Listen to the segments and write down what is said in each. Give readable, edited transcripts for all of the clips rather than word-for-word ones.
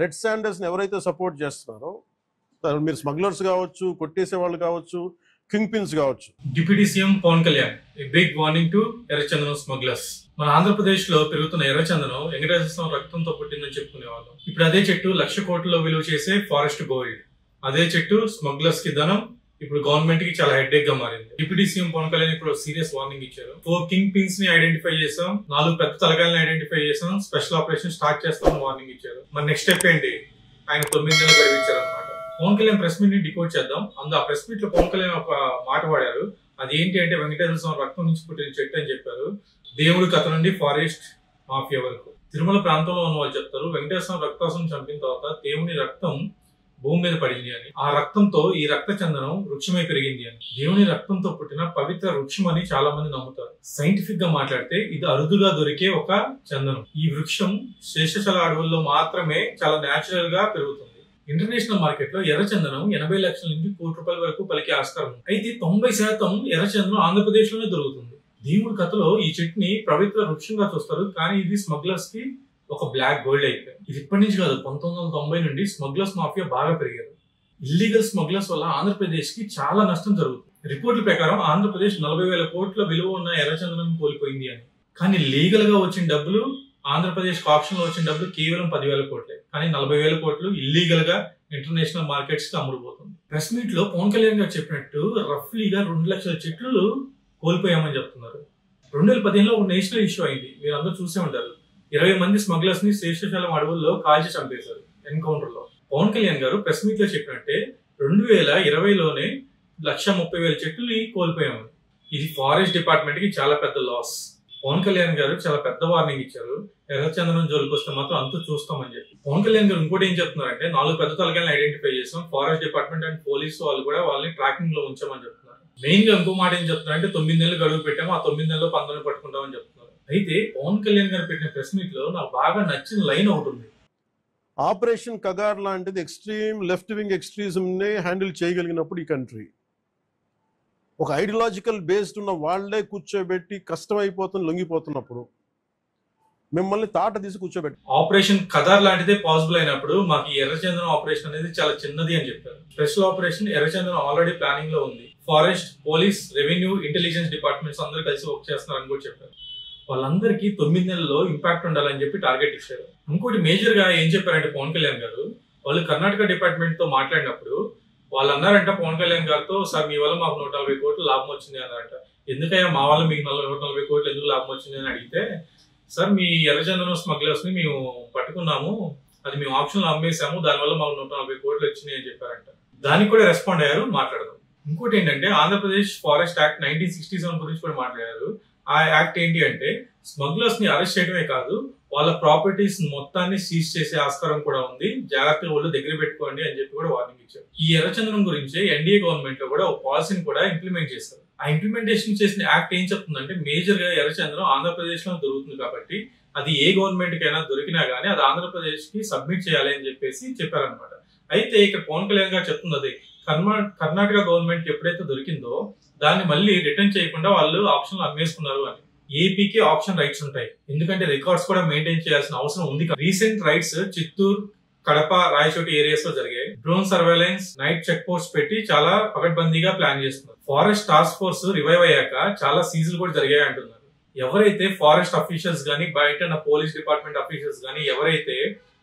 Red శాండర్స్ని ఎవరైతే support చేస్తున్నారో మీరు స్మగ్లర్స్ కావచ్చు, కొట్టేసే వాళ్ళు కావచ్చు, కింగ్ పిన్స్ కావచ్చు. Deputy CM Pawan Kalyan big warning to ఎర్రచందనం స్మగ్లర్స్. మన ఆంధ్రప్రదేశ్ లో పెరుగుతున్న ఎర్రచందనం వెంకటేశ్వర స్వామి రక్తంతో పుట్టిందని చెప్పుకునేవాళ్ళం. ఇప్పుడు అదే చెట్టు 1,00,000 కోట్లలో విలువ చేసే ఫారెస్ట్ గోల్డ్. అదే చెట్టు స్మగ్లర్స్ కి ధనం. ఇప్పుడు గవర్నమెంట్ కి చాలా హెడ్ఏక్ గా మారింది. డిప్యూటీ సీఎం పవన్ కళ్యాణ్ ఇప్పుడు సీరియస్ వార్నింగ్ ఇచ్చారు. 4 కింగ్ పిన్స్ ని ఐడెంటిఫై చేసాం, 4 పెద్ద తలకాయలను ఐడెంటిఫై చేసాం, స్పెషల్ ఆపరేషన్ స్టార్ట్ చేస్తామని వార్నింగ్ ఇచ్చారు. మరి నెక్స్ట్ స్టెప్ ఏంటి? ఆయన 9 నెలలు గడిపించారు అనమాట. పవన్ కళ్యాణ్ ప్రెస్ మీట్ ని డికోడ్ చేద్దాం. ఆ ప్రెస్ మీట్ లో పవన్ కళ్యాణ్ ఒక మాట వాడారు. అది ఏంటి అంటే వెంకటేశ్వర స్వామి రక్తం నుంచి పుట్టిన చెట్టు అని చెప్పారు. దేవుడి కథ నుండి ఫారెస్ట్ మాఫియా వరకు తిరుమల ప్రాంతంలో ఉన్న వాళ్ళు చెప్తారు, వెంకటేశ్వర స్వామి రక్తాసుని చంపిన తర్వాత దేవుని రక్తం భూమి మీద పడింది అని. ఆ రక్తంతో ఈ రక్త చందనం వృక్షమై పెరిగింది అని. దేవుని రక్తంతో పుట్టిన పవిత్ర వృక్షం అని చాలా మంది నమ్ముతారు. సైంటిఫిక్ గా మాట్లాడితే ఇది అరుదుగా దొరికే ఒక చందనం. ఈ వృక్షం శేషాచల అడవుల్లో మాత్రమే చాలా న్యాచురల్ గా పెరుగుతుంది. ఇంటర్నేషనల్ మార్కెట్ లో ఎర్రచందనం 80 లక్షల నుంచి ₹1 కోటి వరకు పలికే ఆస్కారం ఉంది. అయితే 90% ఎర్రచందనం ఆంధ్రప్రదేశ్ లోనే దొరుకుతుంది. దేవుడి కథలో ఈ చెట్టుని పవిత్ర వృక్షంగా చూస్తారు, కానీ ఇది స్మగ్లర్స్ కి ఒక బ్లాక్ గోల్డ్ అయిపోయింది. ఇది ఇప్పటి నుంచి కాదు, 1990 నుండి స్మగ్లర్స్ మాఫియా బాగా పెరిగారు. ఇల్లీగల్ స్మగ్లర్స్ వల్ల ఆంధ్రప్రదేశ్ కి చాలా నష్టం జరుగుతుంది. రిపోర్ట్ల ప్రకారం ఆంధ్రప్రదేశ్ 40,000 కోట్ల విలువ ఉన్న ఎర్రచందనం కోల్పోయింది అని. కానీ లీగల్ గా వచ్చిన డబ్బులు, ఆంధ్రప్రదేశ్ ఆప్షన్ లో వచ్చిన డబ్బులు కేవలం 10,000 కోట్లే. కానీ 40,000 కోట్లు ఇల్లీగల్ గా ఇంటర్నేషనల్ మార్కెట్స్ కి అమ్ముడుపోతుంది. ప్రెస్ మీట్ లో పవన్ కళ్యాణ్ గారు చెప్పినట్టు రఫ్లీగా 2 లక్షల చెట్లు కోల్పోయామని చెప్తున్నారు. 2015లో ఒక నేషనల్ ఇష్యూ అయింది, మీరు అందరూ చూసే ఉంటారు. 20 మంది స్మగ్లర్స్ ని శేషాచలం అడవుల్లో కాల్చి చంపేశారు ఎన్కౌంటర్ లో. పవన్ కళ్యాణ్ గారు ప్రెస్ మీట్ లో చెప్పినట్టే 2020లోనే 1,30,000 చెట్లని కోల్పోయామని. ఇది ఫారెస్ట్ డిపార్ట్మెంట్ కి చాలా పెద్ద లాస్. పవన్ కళ్యాణ్ గారు చాలా పెద్ద వార్నింగ్ ఇచ్చారు, ఎర్రచందనం జోలికి వస్తే మాత్రం అంతా చూస్తామని చెప్పి. పవన్ కళ్యాణ్ గారు ఇంకోటి ఏం చెప్తున్నారంటే 4 పెద్ద తలకాయలను ఐడెంటిఫై చేసాం, ఫారెస్ట్ డిపార్ట్మెంట్ అండ్ పోలీసు వాళ్ళు కూడా వాళ్ళని ట్రాకింగ్ లో ఉంచామని చెప్తున్నారు. మెయిన్ గా ఇంకో మాట ఏం చెప్తున్నారంటే 9 నెలలు గడువు పెట్టాము, ఆ 9 నెలల్లో 11 పట్టుకుంటామని చెప్తున్నారు. అయితే పవన్ కళ్యాణ్ గారు పెట్టిన ప్రెస్ మీట్ లో నాకు బాగా నచ్చిన లైన్ ఒకటి ఉంది. ఆపరేషన్ కగార్ లాంటిది ఎక్స్ట్రీమ్ లెఫ్ట్ వింగ్ ఎక్స్ట్రీజం ని హ్యాండిల్ చేయగలిగినప్పుడు ఈ కంట్రీ ఒక ఐడియాలజికల్ బేస్డ్ ఉన్న వాళ్లే కూర్చోబెట్టి కష్టమైపోతున్న లొంగిపోతున్నప్పుడు మిమ్మల్ని తాట తీసి కూర్చోబెట్టి ఆపరేషన్ కదార్ లాంటిదే పాసిబుల్ అయినప్పుడు మాకు ఈ ఎర్రచందనం ఆపరేషన్ అనేది చాలా చిన్నది అని చెప్పారు. స్పెషల్ ఆపరేషన్ ఎర్రచందనం ఆల్రెడీ ప్లానింగ్ లో ఉంది. Forest, police, revenue, intelligence departments అందరూ కలిసి వర్క్ చేస్తున్నారని కూడా చెప్పారు. వాళ్ళందరికీ 9 నెలల్లో ఇంపాక్ట్ ఉండాలని చెప్పి టార్గెట్ ఇచ్చారు. ఇంకోటి మేజర్ గా ఏం చెప్పారంటే పవన్ కళ్యాణ్ గారు, వాళ్ళు కర్ణాటక డిపార్ట్మెంట్ తో మాట్లాడినప్పుడు వాళ్ళు అన్నారంట పవన్ కళ్యాణ్ గారితో, సార్ మీ వల్ల మాకు 140 కోట్లు లాభం వచ్చింది అన్నారంట. ఎందుకయ్యా మా వల్ల మీకు 140 కోట్లు ఎందుకు లాభం వచ్చింది అని అడిగితే, సార్ మీ ఎర్రచందనం స్మగ్లర్స్ ని మేము పట్టుకున్నాము, అది మేము ఆప్షన్ లో అమ్మేసాము, దానివల్ల మాకు 140 కోట్లు వచ్చినాయి అని చెప్పారంట. దానికి కూడా రెస్పాండ్ అయ్యారు, మాట్లాడదాం. ఇంకోటి ఏంటంటే ఆంధ్రప్రదేశ్ ఫారెస్ట్ యాక్ట్ 1967 గురించి కూడా మాట్లాడారు. ఆ యాక్ట్ ఏంటి అంటే స్మగ్లర్స్ ని అరెస్ట్ చేయడమే కాదు, వాళ్ళ ప్రాపర్టీస్ మొత్తాన్ని సీజ్ చేసే ఆస్కారం కూడా ఉంది, జాగ్రత్తగా వాళ్ళు దగ్గర పెట్టుకోండి అని చెప్పి కూడా వార్నింగ్ ఇచ్చారు. ఈ ఎర్రచందనం గురించి ఎన్డీఏ గవర్నమెంట్ లో కూడా ఒక పాలసీని కూడా ఇంప్లిమెంట్ చేస్తారు. ఆ ఇంప్లిమెంటేషన్ చేసిన యాక్ట్ ఏం చెప్తుందంటే మేజర్ గా ఎర్రచందనం ఆంధ్రప్రదేశ్ లో దొరుకుతుంది కాబట్టి అది ఏ గవర్నమెంట్ కైనా దొరికినా గానీ అది ఆంధ్రప్రదేశ్ కి సబ్మిట్ చేయాలి అని చెప్పేసి చెప్పారనమాట. అయితే ఇక్కడ పవన్ కళ్యాణ్ గారు చెప్తుంది అది కర్ణాటక గవర్నమెంట్ ఎప్పుడైతే దొరికిందో దాన్ని మళ్ళీ రిటర్న్ చేయకుండా వాళ్ళు ఆప్షన్ అమ్మేసుకున్నారు అని. ఏపీకి ఆప్షన్ రైట్స్ ఉంటాయి, ఎందుకంటే రికార్డ్స్ కూడా మెయింటైన్ చేయాల్సిన అవసరం ఉంది. Recent raids Chittoor, Kadapa, Rayachoti areas లో జరిగాయి. Drone surveillance, night check post పెట్టి చాలా పకడ్బందీగా ప్లాన్ చేస్తున్నారు. ఫారెస్ట్ టాస్క్ ఫోర్స్ రివైవ్ అయ్యాక చాలా సీజులు కూడా జరిగాయి అంటున్నారు. ఎవరైతే ఫారెస్ట్ అఫీషియల్స్ గానీ బయట పోలీస్ డిపార్ట్మెంట్ అఫీషియల్స్ గానీ ఎవరైతే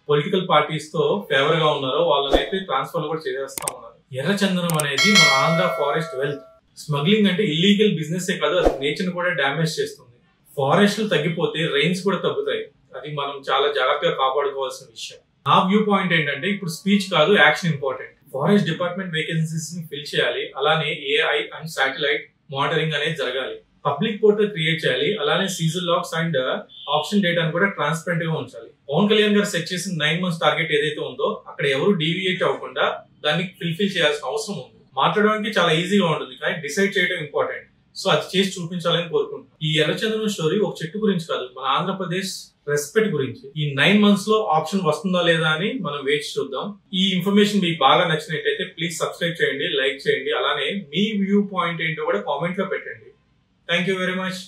పొలిటికల్ పార్టీస్ తో ఫేవర్ గా ఉన్నారో వాళ్ళనైతే ట్రాన్స్ఫర్ కూడా చేసేస్తా ఉన్నారు. ఎర్రచందనం అనేది మన ఆంధ్ర ఫారెస్ట్ వెల్త్. స్మగ్లింగ్ అంటే ఇల్లీగల్ బిజినెస్ కాదు, అది నేచర్ కూడా డ్యామేజ్ చేస్తుంది. ఫారెస్ట్లు తగ్గిపోతే రైన్స్ కూడా తగ్గుతాయి, అది మనం చాలా జాగ్రత్తగా కాపాడుకోవాల్సిన విషయం. నా వ్యూ పాయింట్ ఏంటంటే ఇప్పుడు స్పీచ్ కాదు, action important. Forest department vacancies ని ఫిల్ చేయాలి, అలానే ఏఐ అండ్ శాటిలైట్ మానిటరింగ్ అనేది జరగాలి. పబ్లిక్ పోర్టల్ క్రియేట్ చేయాలి, అలానే సీజన్ లాక్స్ అండ్ ఆప్షన్ డేటాను కూడా ట్రాన్స్పరెంట్ గా ఉంచాలి. పవన్ కళ్యాణ్ గారు సెట్ చేసిన 9 months టార్గెట్ ఏదైతే ఉందో అక్కడ ఎవరు డీవియేట్ అవ్వకుండా దాన్ని ఫిల్ చేయాల్సిన అవసరం ఉంది. మాట్లాడడానికి చాలా ఈజీగా ఉంటుంది, కానీ డిసైడ్ చేయడం ఇంపార్టెంట్. సో అది చేసి చూపించాలని కోరుకుంటున్నాను. ఈ ఎర్రచందనం స్టోరీ ఒక చెట్టు గురించి కాదు, మన ఆంధ్రప్రదేశ్ రెస్పెక్ట్ గురించి. ఈ 9 months లో ఆప్షన్ వస్తుందా లేదా అని మనం వేచి చూద్దాం. ఈ ఇన్ఫర్మేషన్ మీకు బాగా నచ్చినట్టయితే ప్లీజ్ సబ్స్క్రైబ్ చేయండి, లైక్ చేయండి, అలానే మీ వ్యూ పాయింట్ ఏంటో కూడా కామెంట్ లో పెట్టండి. Thank you very much.